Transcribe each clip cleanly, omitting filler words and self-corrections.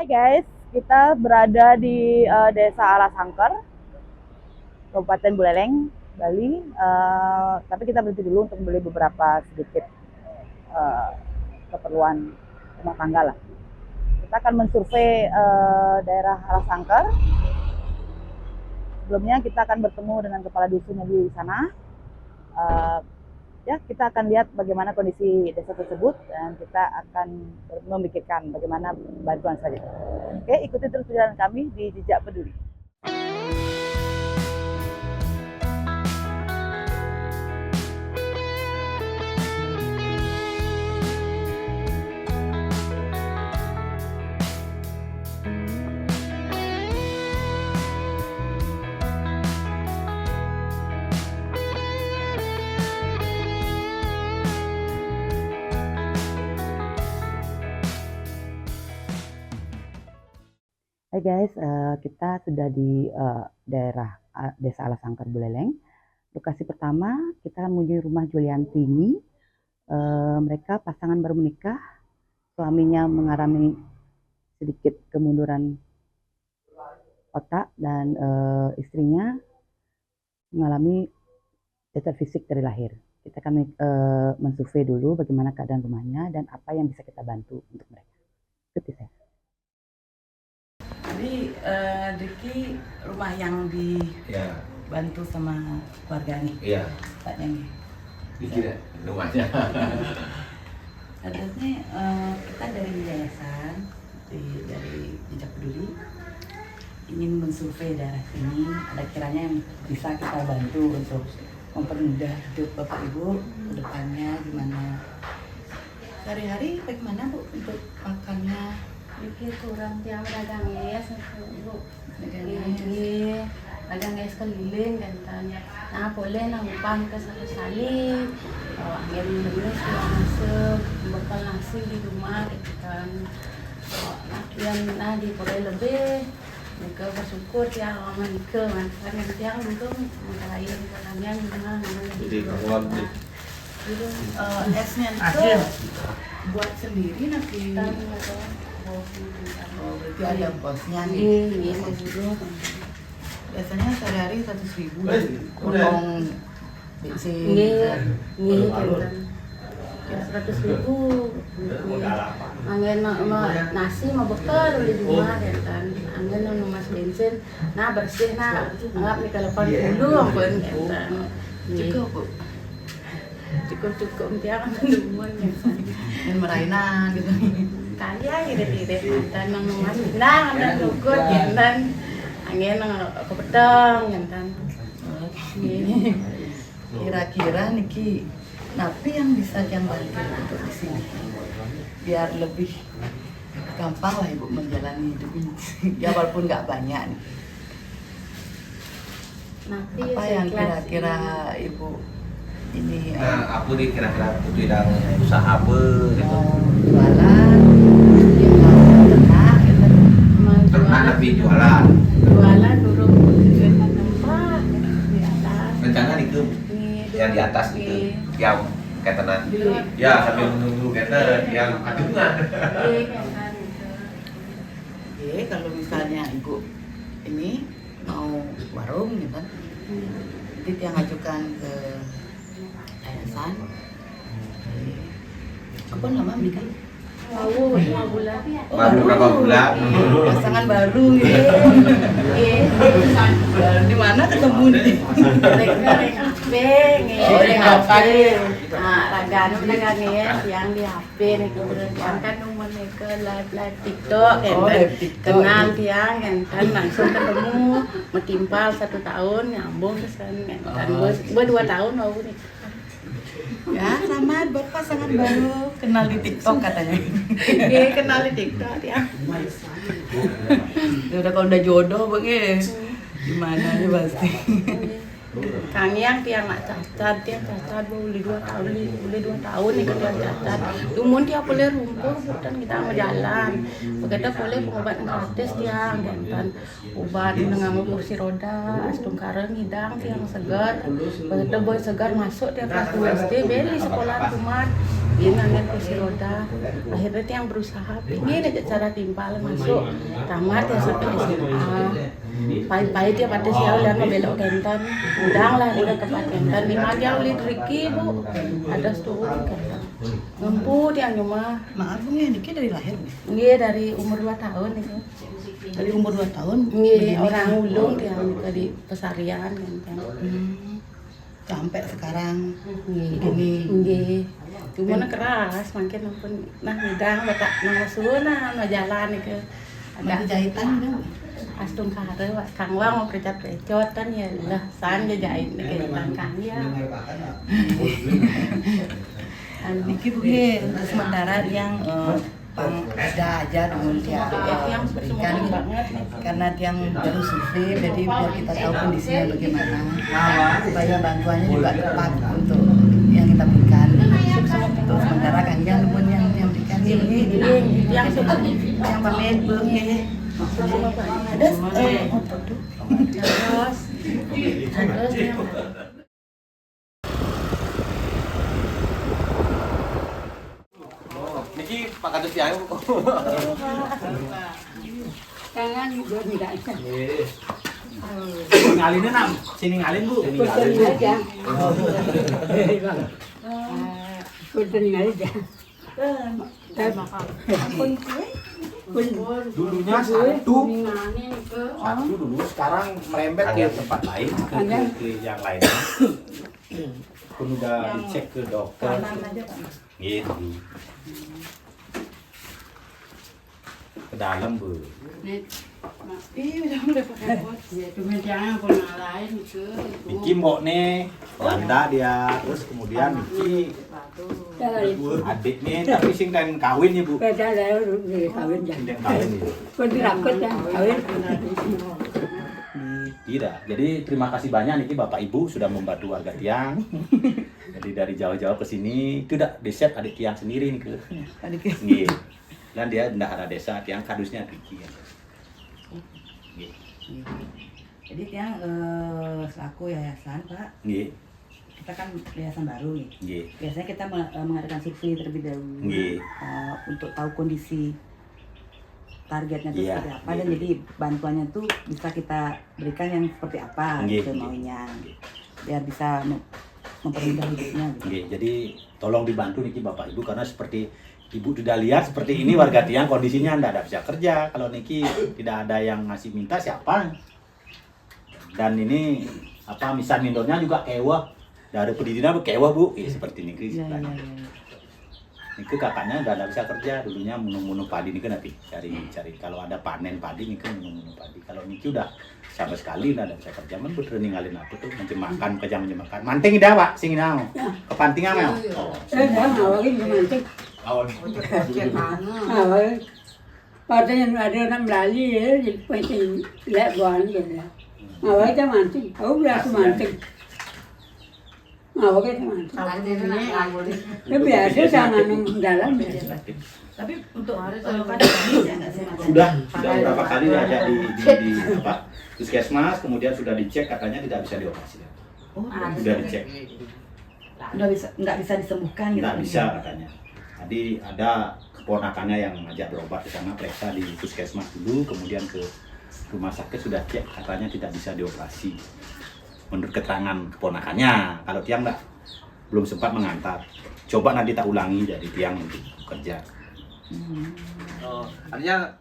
Guys, kita berada di Desa Alasangker, Kabupaten Buleleng, Bali. Tapi kita berhenti dulu untuk beli beberapa sedikit keperluan rumah tangga lah. Kita akan mensurvei daerah Alasangker. Sebelumnya kita akan bertemu dengan kepala dusun di sana. Kita akan lihat bagaimana kondisi desa tersebut dan kita akan memikirkan bagaimana bantuan selanjutnya. Oke, ikuti terus perjalanan kami di Jejak Peduli. Hai guys, kita sudah di daerah Desa Alasangker Buleleng. Lokasi pertama kita akan menuju rumah Julianti ini. Mereka pasangan baru menikah, suaminya mengalami sedikit kemunduran otak dan istrinya mengalami cacat fisik dari lahir. Kita akan mensurvei dulu bagaimana keadaan rumahnya dan apa yang bisa kita bantu untuk mereka. Ikuti saya. Jadi Diki rumah yang dibantu sama keluarga nih. Iya. Paknya nih. Diki rumahnya. Adanya kita dari yayasan dari Jejak Peduli ingin mensurvei daerah sini. Ada kiranya yang bisa kita bantu untuk mempermudah hidup Bapak Ibu ke depannya gimana. Sehari-hari bagaimana Bu untuk makannya? Dikit kurang tiang dagang es, Bu. Dagang es keliling kan tanya. Nah, boleh nang upang ke sali. Angin dulu masuk, bekal nasi di rumah gitu kan. Yang di boleh lebih. Nika bersyukur tiang aman nika, manfaat yang tiang untung lain kalanya gimana Jadi kamu esnya itu buat sendiri nanti. Oh, berarti ada bosnya nih. Iya, mau Biasanya sehari-hari 100.000 potong bensin. Iya, kan. 100.000. Angin nasi mau bekal di rumah kan. Angin mas bensin. Nah bersih nah. Anggap nih telepon dulu ampun kan. Cukup Bu. Cukup tiang teman Dan merainan gitu. Kali aja deh dan nang mas nah ada lukut dan angin ke pedang kan. Kira-kira Niki napi yang bisa yang balik untuk di sini biar lebih gampang lah Ibu menjalani hidup ini. Ya walaupun nggak banyak nih. Apa yang kira-kira Ibu ini aku nih kira-kira itu tidak usaha apa gitu. Jualan, ternak, gitu. Ternak tapi jualan. Jualan durung tempat di atas. Rencana itu yang di atas itu, yang ketenan. Ya sambil menunggu keten yang patungan. Oke, kalau misalnya Ibu ini mau warung gitu kan, nanti yang ajukan ke yayasan. Apa nama mereka? Mau 5 bulan. Baru berapa bulan? Pasangan baru ya. Di mana ketemu nih? HP, Oh, di HP. Nah, raganu dagang es yang di HP nih kemudian kan nomor mereka live TikTok kan. Oh, live TikTok. Kenal tiang kan langsung ketemu metimpal 1 tahun nyambung kesan kan. Gue 2 tahun mau nih. Ya, sama buat pasangan baru kenal di TikTok katanya. Iya, kenal di TikTok ya. Udah kalau udah jodoh bang gimana aja pasti. Kang yang tiang nak cacat, tiang cacat boleh 2 tahun, boleh 2 tahun nih tiang cacat. Tumun dia boleh rumput, bukan kita mau jalan. Begitu boleh pengobatan gratis tiang, dan obat dengan kursi roda, astungkara ngidang tiang segar. Begitu boy segar masuk tiang kelas 2 SD, beli sekolah kumat. Ini angin kursi roda. Akhirnya tiang berusaha, ingin aja cara timpal masuk. Tamat ya sampai SMA. Pahit-pahit dia pada sial dan ngebelok Kenten. Udang lah udah ke Kenten. 5 jam lihat Ricky bu. Ada setahun Kenten. Ngempu dia cuma. Maaf Bu, ya Niki dari lahir. Iya dari umur 2 tahun itu. Dari umur 2 tahun. Iya orang ulung dia nikah di pesarian Kenten. Sampai sekarang Iya. gini. Iya. Cuma keras, makin pun nah udang batak nang suna no jalan itu. Ada jahitan kan? Astung kare wak kang wang mau kerja precot kan ya lah san jahit nih kayak kang ya. Niki Bu, untuk sementara yang sudah aja dulu dia Yang berikan karena yang baru survei, jadi biar kita tahu kondisinya bagaimana supaya bantuannya juga tepat untuk yang kita berikan. Untuk sementara kan yang berikan ini Yang suka yang pamit Bu, ada terus Niki Pak Kadus yang jangan juga tidak Ngalinnya nam, sini ngalin Bu. aja. Punten aja. Dulunya satu dulu, sekarang merembet ke tempat lain, ke yang lainnya. Pun udah dicek ke dokter. Gitu. Ke dalam Bu. Niki mbok nih, Wanda dia, terus kemudian Niki adik nih, tapi sing dan kawin ya Bu. Beda lah, kawin Sing dan kawin ya. Pun dirakut ya, kawin. Tidak. Jadi terima kasih banyak Niki Bapak Ibu sudah membantu warga Tiang. Jadi dari jauh-jauh ke sini itu udah deset adik Tiang sendiri nih ke. Nggih. Dan dia ndak ada desa Tiang kadusnya Niki. Nggih. Jadi yang selaku yayasan Pak, Nggih. kita kan yayasan baru nih. Nggih. Biasanya kita mengadakan survei terlebih dahulu Nggih. untuk tahu kondisi targetnya itu Iya, seperti apa, iya. dan jadi bantuannya tuh bisa kita berikan yang seperti apa Nggih, gitu nggih. maunya, biar bisa mempermudah hidupnya gitu. Nggih. Jadi tolong dibantu Niki Bapak Ibu karena seperti Ibu sudah lihat seperti ini warga Tiang kondisinya ndak ada bisa kerja. Kalau Niki tidak ada yang ngasih minta siapa? Dan ini apa misal mindornya juga kewah. Dari pendidikan kewah Bu, seperti Niki. Iya, iya, iya. Niku kakaknya udah nggak bisa kerja, dulunya munung-munung padi nih kan nanti cari kalau ada panen padi nih kan munung-munung padi. Kalau Niki udah sama sekali udah nggak bisa kerja, man bener ninggalin aku tuh makan kerja makan. Manting ida Pak, sing ida kepantingan mah. Oh, Awalnya romantik. awal. Awal. Pada yang ada orang Melayu ya, jadi penting lihat buan gitu. Awalnya mantik, aku berasa mantik. Awalnya mantik. Ya biasa jangan dalam ya. Tapi untuk pada ya nggak sih Mas? Sudah beberapa kali ada di apa puskesmas, kemudian sudah dicek katanya tidak bisa dioperasi. Oh, Sudah dicek, nggak bisa disembuhkan gitu. nggak bisa katanya. Tadi ada keponakannya yang ngajak berobat ke sana, periksa di puskesmas dulu, kemudian ke rumah sakit sudah cek katanya tidak bisa dioperasi. Menurut keterangan keponakannya, kalau Tiang belum sempat mengantar. Coba nanti tak ulangi dari Tiang untuk kerja. artinya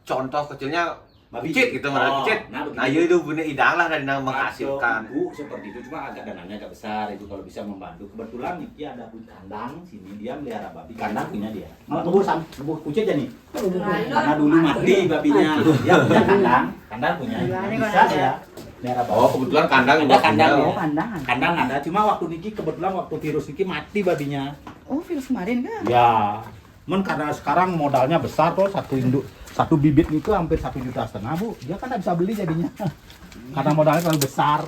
contoh kecilnya Babi. picit gitu, Oh, picit. nah, begitu. Nah, itu bener idang lah dan menghasilkan. Bu, seperti itu cuma agak dananya agak besar itu kalau bisa membantu. Kebetulan Niki ada kandang sini, dia melihara babi. Kandang punya dia. Malah kebur kucing aja nih. Karena dulu mati babinya. Dia punya kandang punya. Bisa ya. Melihara babi. Oh, kebetulan kandang Ada juga kandang punya. ya. Oh, pandangan. Kandang ada, cuma waktu Niki kebetulan waktu virus Niki mati babinya. Oh, virus kemarin kan? Ya, karena sekarang modalnya besar tuh satu bibit itu hampir 1,5 juta Bu. Dia kan nggak bisa beli jadinya. Karena modalnya terlalu besar.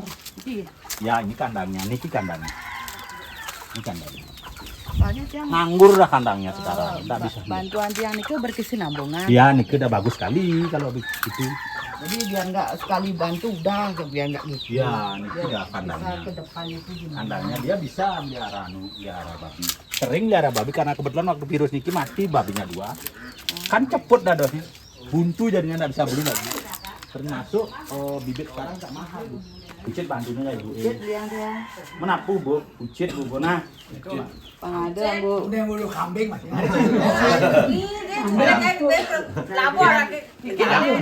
Iya. Ya ini kandangnya, niki kandangnya. Ini kandangnya. Soalnya tiang Nganggur dah kandangnya sekarang, tidak bisa. bantuan tiang itu berkesinambungan. Ya niki udah bagus sekali kalau begitu. Jadi biar nggak sekali bantu udah, biar nggak gitu. Ya niki udah Bisa kandangnya. ke depan itu gimana? Kandangnya dia bisa biara babi. Sering biara babi karena kebetulan waktu virus niki mati babinya 2. Kan cepet dah dosnya. Buntu jadinya nggak bisa beli lagi. Termasuk bibit sekarang tak mahal bu. Bucit bantunya ya ibu. Bucit liang dia. Menapu bu, bucit bu Bona. Pengadaan bu. Udah yang bulu kambing masih ada.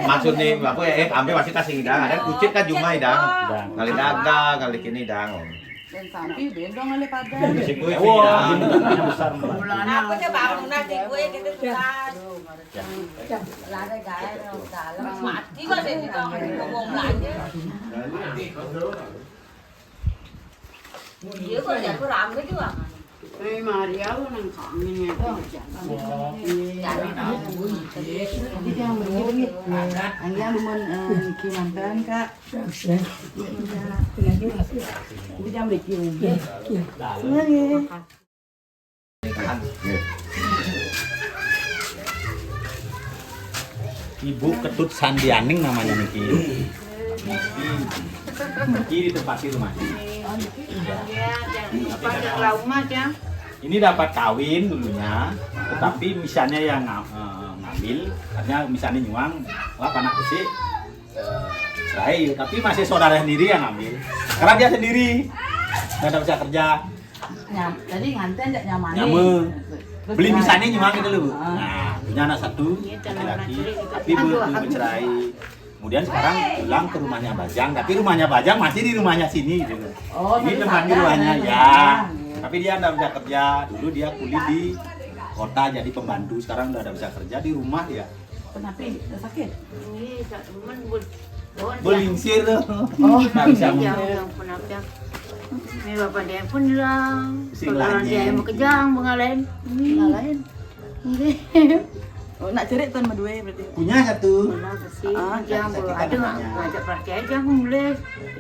Maksud nih, aku ya ambil masih kasih dang. Ada kucit kan cuma dang. Kali dagang, kali kini dang. Dan sampai bendong oleh pada. Bisik gue Wah, dang. ini kandangnya besar. Aku coba bangun nasi gue gitu susah. Lada gaya dalam mati kok deh kita ngomong belanja. Dia kok ya aku ramai juga. Maria nang kangen ya. Jadi yang begini, hanya lumun kimantan kak. Jadi yang begini. Ibu Ketut Sandianing namanya niki. Niki ditempati rumahnya. Ini dapat kawin dulunya, tetapi misalnya yang ngambil, artinya misalnya nyuang, wah anak kecil, cerai, tapi masih saudara sendiri yang ngambil, karena dia sendiri, nggak bisa kerja, Jadi nganten tidak nyaman. nyame, beli misalnya nyuang gitu loh, nah punya anak 1 laki-laki, tapi belum bercerai, kemudian sekarang pulang ke rumahnya Bajang, tapi rumahnya Bajang masih di rumahnya sini gitu. Oh, Ini tapi tempat sadar, rumahnya ya. ya. Tapi dia nggak bisa kerja. Dulu dia kuliah di kota jadi pembantu. Sekarang udah bisa kerja di rumah ya. Kenapa sakit? Ini tak teman Belingsir tuh. Oh, Nggak bisa yang kenapa? Ini bapak dia pun bilang, Sing kalau lain. dia mau kejang mengalahin. Lain. Oh, nak cerit tuan berdua berarti. punya 1. Pernah bersih, kejang ada nggak ngajak pergi aja boleh.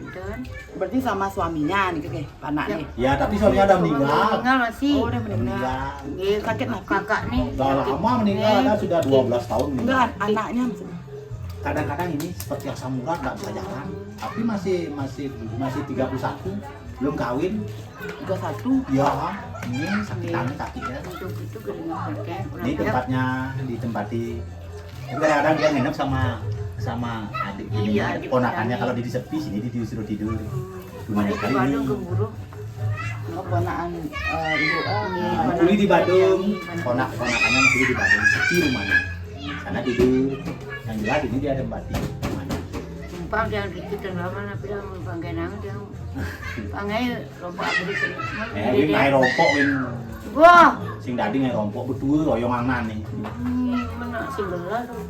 Betul. Berarti sama suaminya nih kakek, anak nih. Ya tapi suaminya udah meninggal. Meninggal masih. Oh, udah meninggal. Dia Sakit lah. kakak nih. Udah lama meninggal, kan sudah 12 tahun meninggal. Enggak, anaknya maksudnya. Kadang-kadang ini seperti yang samurat nggak bisa jalan. Tapi masih 31, belum kawin. 21. Ya, ini sakitan kakinya. Untuk itu keringat pakai. Ini tempatnya ditempati. Kadang-kadang dia nginep sama adik ini, Iya, adik ponakannya kami. kalau di sepi sini disuruh tidur. Rumahnya Di kali Bandung ini. keburu. Keponaan ibu. Kuli di Badung, ponakannya masih di Badung, sepi rumahnya. Sana tidur. Yang jelas ini dia tempati rumahnya. Numpang dia dikit dan lama tapi dia banggai nang dia. Banggai lomba apa di sini. Wing ngai rompok wing Wah, sing dadi ngai rompok berdua royongan nih. mana sebelah tuh.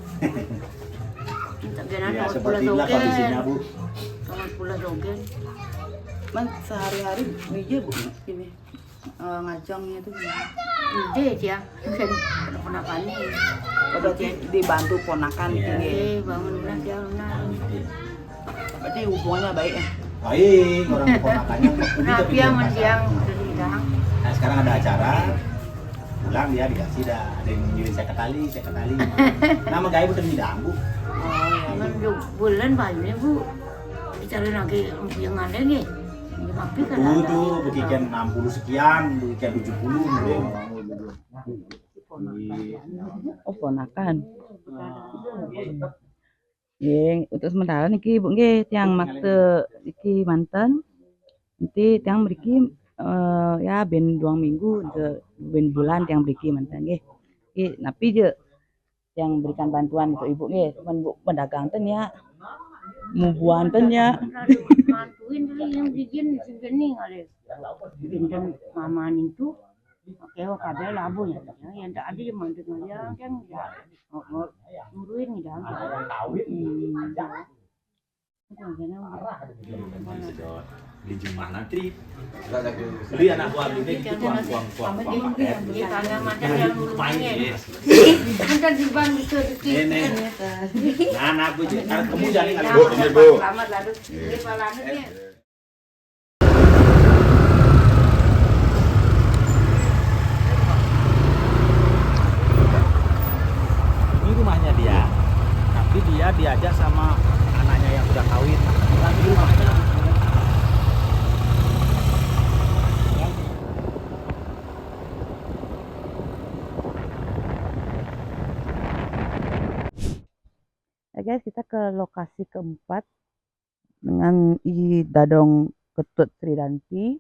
Tak kena Ya tahu pula seperti inilah kondisinya dogen. Bu. Tahu pula dogen. Man sehari-hari dia bu ini ngajongnya itu gimana? Ide dia. Kan pernah panik. Berarti dibantu ponakan Iya. ini. Bangun ulah dia ulah. Berarti hubungannya baik ya. Baik, orang ponakannya kuli Nah, tapi dia belum mendiang masak. sedang. Nah sekarang ada acara, pulang dia dikasih dah, ada yang ngirim saya ketali. Nama gaya bukan midang Bu. Kan bulan banyak bu. Bicara lagi yang ada nih. Tapi kan Itu ada. tuh begitu 60 sekian, begitu 70 mungkin. Oh, ponakan. Nggih, untuk sementara niki Bu nggih tiang makte iki manten. Nanti tiang mriki ya ben 2 minggu ke ben bulan tiang mriki manten nggih. Nggih, napi je yang berikan bantuan untuk Ibu nggih, cuman Bu pedagang ten ya. Mubuan ten ya. Mantuin dulu yang bikin segini kali. Pinjam mama itu pakai kabel labu ya. Yang tak ada yang mantu aja kan ya. Nguruin nih dah. Beli jumlah nanti, beli anak buah ini kuang. Dia tanya macam yang dulu main. Kan di bang itu Ini, anak Bu, kamu jangan Selamat lalu. Ini palanya guys, kita ke lokasi keempat dengan I Dadong Ketut Sridanti.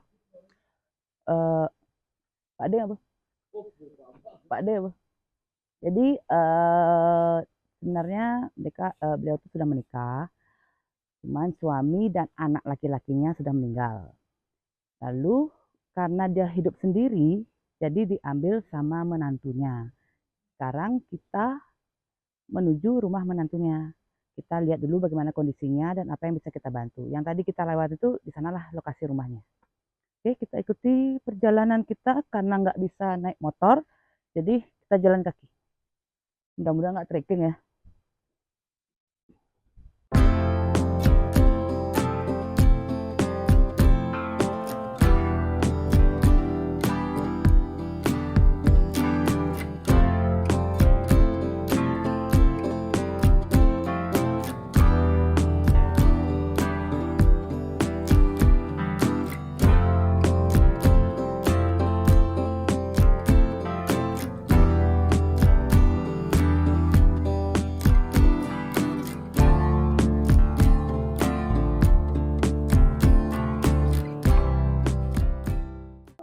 Pak De apa? Pak De apa? Jadi sebenarnya beliau itu sudah menikah, cuman suami dan anak laki-lakinya sudah meninggal. Lalu karena dia hidup sendiri, jadi diambil sama menantunya. Sekarang kita menuju rumah menantunya. Kita lihat dulu bagaimana kondisinya dan apa yang bisa kita bantu. Yang tadi kita lewat itu, di sanalah lokasi rumahnya. Oke, kita ikuti perjalanan kita karena nggak bisa naik motor, jadi kita jalan kaki. Mudah-mudahan nggak trekking ya.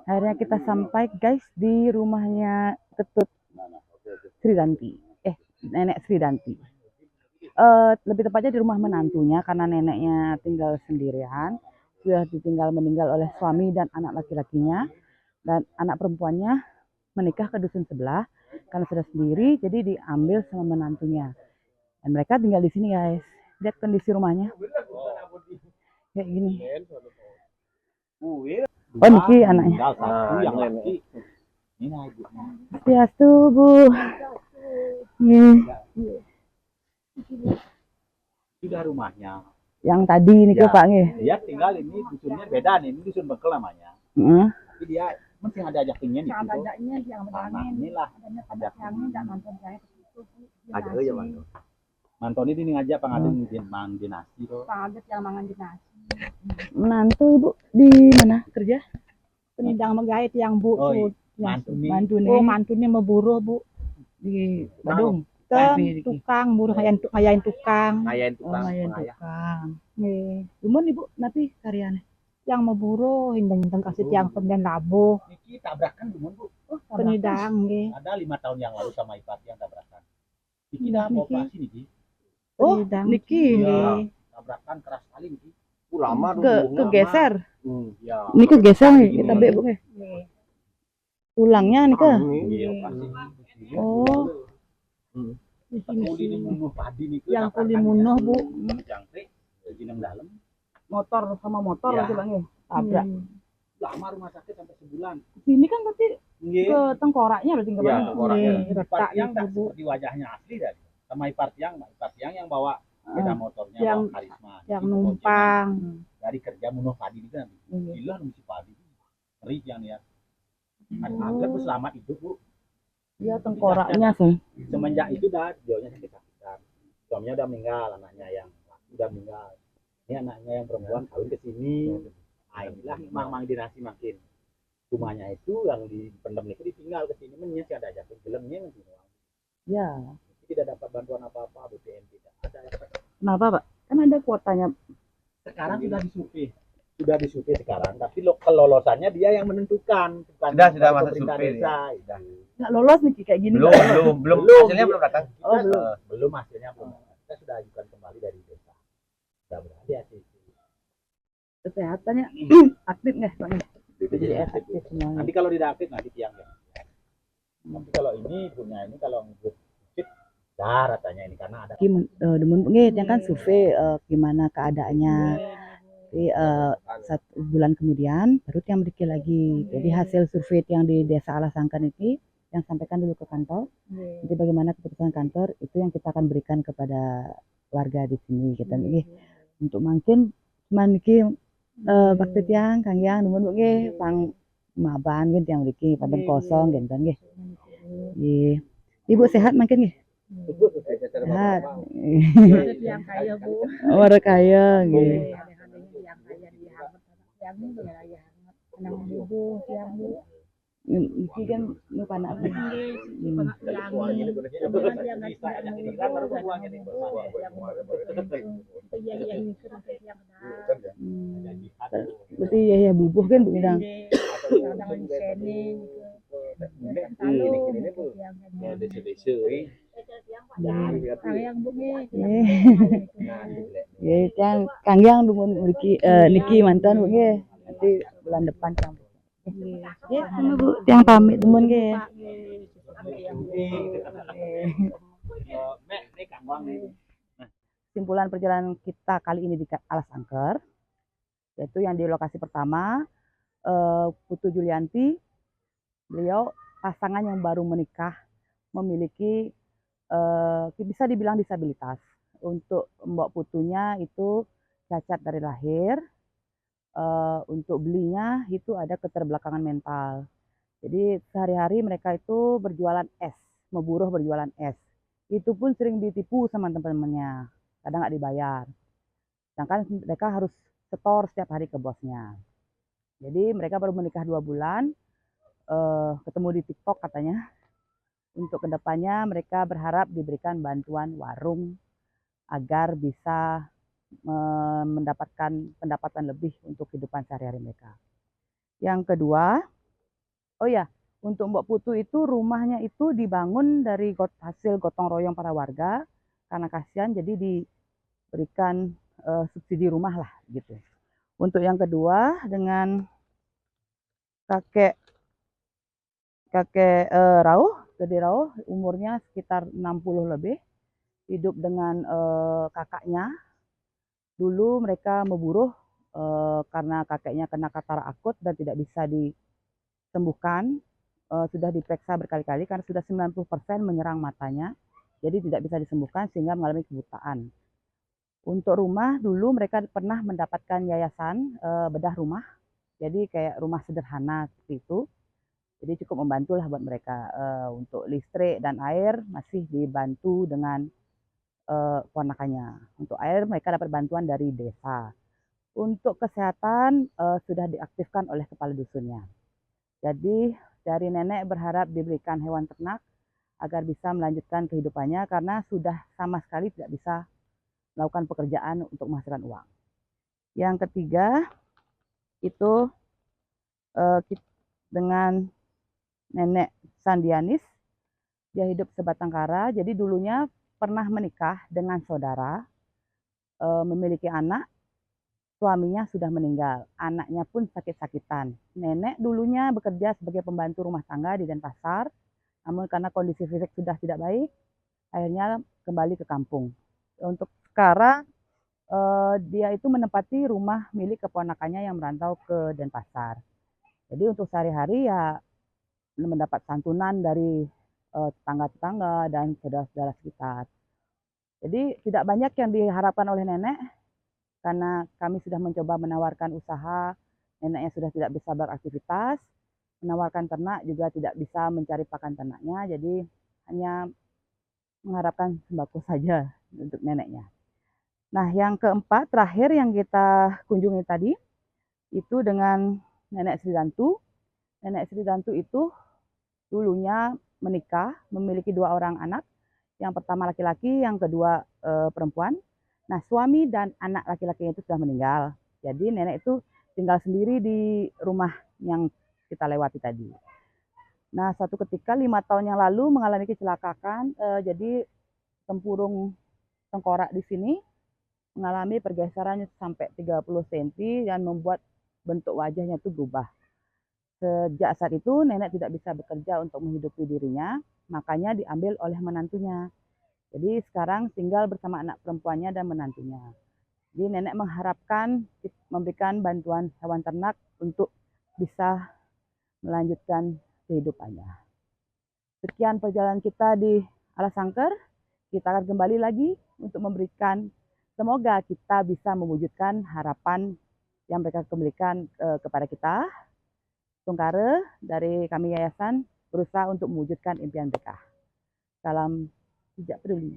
Akhirnya kita sampai guys di rumahnya Ketut Sridanti. Nenek Sridanti. Lebih tepatnya di rumah menantunya karena neneknya tinggal sendirian. Sudah ditinggal meninggal oleh suami dan anak laki-lakinya. Dan anak perempuannya menikah ke dusun sebelah. Karena sudah sendiri, jadi diambil sama menantunya. Dan mereka tinggal di sini guys. Lihat kondisi rumahnya. Kayak gini. Oh, Niki anaknya. Yang laki. Ini ibunya. Swastiastu, Bu. Sudah rumahnya. Yang tadi nih Ya. Pak nggih. Dia tinggal ini dusunnya beda nih, ini dusun Bekel namanya. Heeh. Tapi dia mesti ada ajakingnya nih. Adanya yang Tanah inilah yang enggak nonton saya itu. Ada ya Bang. Mantoni ini ngajak pangadeng mang dinasti tuh. Paget yang mangan dinasi. Menantu Bu di mana kerja? Penindang menggait yang Bu. Oh, iya. yang Mantu nih. Oh, mantunya memburu Bu Di Badung. ke tukang buruh ngayain tukang. Ngayain Oh, tukang mayan pengayah. tukang. Nih, Lumun Ibu nanti karyanya. yang memburu hindang-hindang kasih tiang pemben labuh. Niki tabrakan dulu Bu. Penidang nggih. Ada 5 tahun yang lalu sama Ipat yang tabrakan. Niki dah mau operasi Niki. Oh, Penidang. Niki. Ya, tabrakan keras sekali Niki. Lama Kegeser. Ya. Ini kegeser nih kita Gini. bek Bu. Tulangnya nih ke. Iya, operasi. Oh, Kuli ini munuh padi nih. Yang kuli munuh Bu. Jangkrik, jeneng dalam. motor sama motor Ya. aja Bang ya. Tabrak. Lama rumah sakit sampai sebulan. Sini kan berarti Nggih. ke tengkoraknya berarti enggak Ya, Bang? tengkoraknya. Ipat yang gitu, dah seperti wajahnya asli dari sama Ipat yang bawa sepeda motornya Yang- bawa karisma. Yang Itu numpang. boncengan dari kerja munuh padi itu kan. Iya. Gila mesti padi. Ngeri yang lihat. Agak Bu selamat hidup Bu. Iya tengkoraknya sih. Semenjak itu dah beliaunya sakit-sakitan. Suaminya udah meninggal, anaknya yang laki udah meninggal. Ini anaknya yang perempuan kawin ke sini. Nah inilah mang dinasti makin. Rumahnya itu yang di pendem itu ditinggal ke sini menyia ada aja gelemnya nanti. Ya. Tidak dapat bantuan apa-apa BPN tidak ada. Kenapa Pak? Kan ada kuotanya. Sekarang sudah disurvei sekarang, tapi kelolosannya dia yang menentukan. Bukan Sudah dari masa pemerintah survei desa. Sudah. Nggak lolos nih kayak gini. Belum. Hasilnya belum datang. Oh, belum. Belum hasilnya belum. Kita sudah ajukan kembali dari desa. Sudah berarti hasil. Kesehatannya aktif nggak Bang? Jadi aktif semuanya. Nanti kalau tidak aktif nanti tiang ya. Tapi kalau ini punya ini kalau ngikut dah ratanya ini karena ada Demun nggih dia kan survei gimana keadaannya. Jadi 1 bulan kemudian baru yang berdiki lagi. Jadi hasil survei yang di Desa Alasangkan ini yang sampaikan dulu ke kantor. Jadi bagaimana keputusan kantor itu yang kita akan berikan kepada warga di sini kita nggih. Untuk makin cuman niki bakti tiang Kang Yang demun nggih pang maban gitu yang mriki paden kosong gitu nggih. Nggih. Ibu sehat makin nggih? Sehat. Yang kaya Bu. Orang kaya nggih. Yang kaya di hangat. Yang ini ya hangat. Nang Bu, yang Bu. Niki kan nu panak Nggih, panak pelangi. Kemudian dia nggak tidak mau itu, nggak mau iya iya ini kena yang benar. Berarti ya bubuh kan Bu Idang. Kadang di sini gitu. Lalu yang yang bunyi Ya yang Kang Yang dumun Niki mantan Bu nggih. Nanti bulan depan Kang. Ya, sama Bu, yang pamit temen nggih. Kesimpulan perjalanan kita kali ini di Alas Angker, yaitu yang di lokasi pertama, Putu Julianti, beliau pasangan yang baru menikah, memiliki bisa dibilang disabilitas. Untuk Mbak Putunya itu cacat dari lahir, untuk belinya itu ada keterbelakangan mental. Jadi sehari-hari mereka itu berjualan es, memburuh berjualan es. Itu pun sering ditipu sama teman-temannya, kadang nggak dibayar. Sedangkan mereka harus setor setiap hari ke bosnya. Jadi mereka baru menikah 2 bulan, ketemu di TikTok katanya. Untuk kedepannya mereka berharap diberikan bantuan warung agar bisa mendapatkan pendapatan lebih untuk kehidupan sehari-hari mereka. Yang kedua, oh ya, untuk Mbak Putu itu rumahnya itu dibangun dari hasil gotong royong para warga karena kasihan jadi diberikan subsidi rumah lah gitu. Untuk yang kedua dengan kakek Rauh, Gede Rauh, umurnya sekitar 60 lebih, hidup dengan kakaknya. Dulu mereka memburuh karena kakeknya kena katarak akut dan tidak bisa disembuhkan. Sudah diperiksa berkali-kali karena sudah 90% menyerang matanya, jadi tidak bisa disembuhkan sehingga mengalami kebutaan. Untuk rumah, dulu mereka pernah mendapatkan yayasan bedah rumah, jadi kayak rumah sederhana seperti itu. Jadi cukup membantu lah buat mereka. Untuk listrik dan air masih dibantu dengan ponakannya. Untuk air mereka dapat bantuan dari desa. Untuk kesehatan sudah diaktifkan oleh kepala dusunnya. Jadi dari nenek berharap diberikan hewan ternak agar bisa melanjutkan kehidupannya karena sudah sama sekali tidak bisa melakukan pekerjaan untuk menghasilkan uang. Yang ketiga itu dengan Nenek Sandianis, dia hidup sebatang kara. Jadi dulunya pernah menikah dengan saudara, memiliki anak, suaminya sudah meninggal, anaknya pun sakit-sakitan. Nenek dulunya bekerja sebagai pembantu rumah tangga di Denpasar, namun karena kondisi fisik sudah tidak baik, akhirnya kembali ke kampung. Untuk sekarang dia itu menempati rumah milik keponakannya yang merantau ke Denpasar. Jadi untuk sehari-hari ya mendapat santunan dari tetangga-tetangga dan saudara-saudara sekitar. Jadi tidak banyak yang diharapkan oleh nenek karena kami sudah mencoba menawarkan usaha, neneknya sudah tidak bisa beraktivitas, menawarkan ternak juga tidak bisa mencari pakan ternaknya, jadi hanya mengharapkan sembako saja untuk neneknya. Nah, yang keempat terakhir yang kita kunjungi tadi itu dengan Nenek Sri Dantu. Nenek Sri Dantu itu dulunya menikah, memiliki 2 orang anak. Yang pertama laki-laki, yang kedua perempuan. Nah, suami dan anak laki-lakinya itu sudah meninggal. Jadi nenek itu tinggal sendiri di rumah yang kita lewati tadi. Nah, suatu ketika 5 tahun yang lalu mengalami kecelakaan, jadi tempurung tengkorak di sini mengalami pergeseran sampai 30 cm dan membuat bentuk wajahnya itu berubah. Sejak saat itu nenek tidak bisa bekerja untuk menghidupi dirinya, makanya diambil oleh menantunya. Jadi sekarang tinggal bersama anak perempuannya dan menantunya. Jadi nenek mengharapkan memberikan bantuan hewan ternak untuk bisa melanjutkan kehidupannya. Sekian perjalanan kita di Alas Angker. Kita akan kembali lagi untuk memberikan, semoga kita bisa mewujudkan harapan yang mereka berikan kepada kita. Tungkare dari kami yayasan berusaha untuk mewujudkan impian mereka. Salam Jejak Peduli.